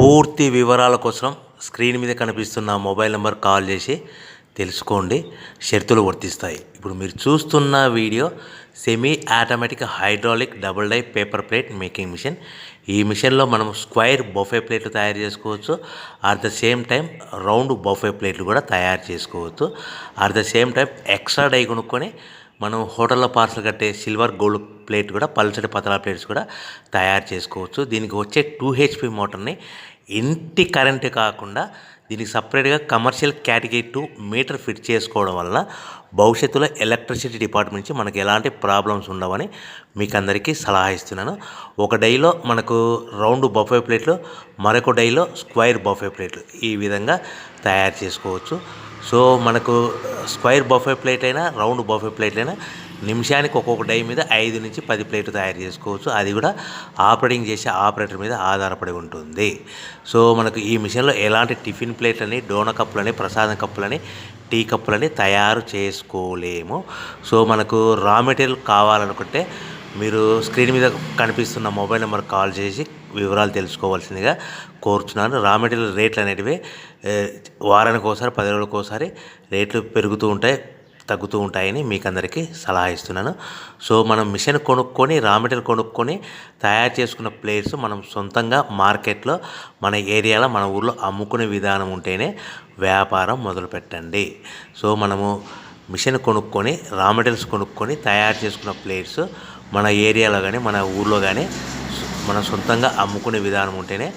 పూర్తి వివరాల కోసం స్క్రీన్ మీద కనిపిస్తున్న మొబైల్ నెంబర్ కాల్ చేసి తెలుసుకోండి. షరతులు వర్తిస్తాయి. ఇప్పుడు మీరు చూస్తున్న video semi automatic hydraulic double die paper plate making machine. ఈ మిషన్లో మనం స్క్వైర్ బఫే ప్లేట్లు తయారు చేసుకోవచ్చు. At the same time round buffet ప్లేట్లు కూడా తయారు చేసుకోవచ్చు. At the same time extra die కొనుక్కొని మనం హోటల్లో పార్సల్ కట్టే సిల్వర్ గోల్డ్ ప్లేట్ కూడా పల్చటి పతలా ప్లేట్స్ కూడా తయారు చేసుకోవచ్చు. దీనికి వచ్చే 2 HP మోటార్ని ఇంటి కరెంటు కాకుండా దీనికి సపరేట్గా కమర్షియల్ కేటగిరీ 2 మీటర్ ఫిట్ చేసుకోవడం వల్ల భవిష్యత్తులో ఎలక్ట్రిసిటీ డిపార్ట్మెంట్ నుంచి మనకి ఎలాంటి ప్రాబ్లమ్స్ ఉండవని మీకు అందరికీ సలహా ఇస్తున్నాను. ఒక డైలో మనకు రౌండ్ బఫే ప్లేట్లు, మరొక డైలో స్క్వైర్ బఫే ప్లేట్లు ఈ విధంగా తయారు చేసుకోవచ్చు. సో మనకు స్క్వైర్ బఫే ప్లేట్ అయినా రౌండ్ బఫే ప్లేట్ అయినా నిమిషానికి ఒక్కొక్క డై మీద 5 నుంచి 10 ప్లేట్లు తయారు చేసుకోవచ్చు. అది కూడా ఆపరేటింగ్ చేసే ఆపరేటర్ మీద ఆధారపడి ఉంటుంది. సో మనకు ఈ మిషన్లో ఎలాంటి టిఫిన్ ప్లేట్లని, డోనా కప్పులని, ప్రసాదం కప్పులని, టీ కప్పులని తయారు చేసుకోలేము. సో మనకు రా మెటీరియల్ కావాలనుకుంటే మీరు స్క్రీన్ మీద కనిపిస్తున్న మొబైల్ నెంబర్ కాల్ చేసి వివరాలు తెలుసుకోవాల్సిందిగా కోరుచున్నాను. రా మెటీరియల్ రేట్లు అనేటివి వారానికి ఒకసారి, 10 రోజులకు ఒకసారి రేట్లు పెరుగుతూ ఉంటాయి, తగ్గుతూ ఉంటాయని మీకు అందరికీ సలహా ఇస్తున్నాను. సో మనం మిషన్ కొనుక్కొని, రా మెటీరియల్ కొనుక్కొని తయారు చేసుకున్న ప్లేట్స్ మనం సొంతంగా మార్కెట్లో మన ఏరియాలో, మన ఊర్లో అమ్ముకునే విధానం ఉంటేనే వ్యాపారం మొదలుపెట్టండి. సో మనము మిషన్ కొనుక్కొని, రా మెటీరియల్స్ కొనుక్కొని తయారు చేసుకున్న ప్లేట్స్ మన ఏరియాలో కానీ, మన ఊర్లో కానీ మనం సొంతంగా అమ్ముకునే విధానం ఉంటేనే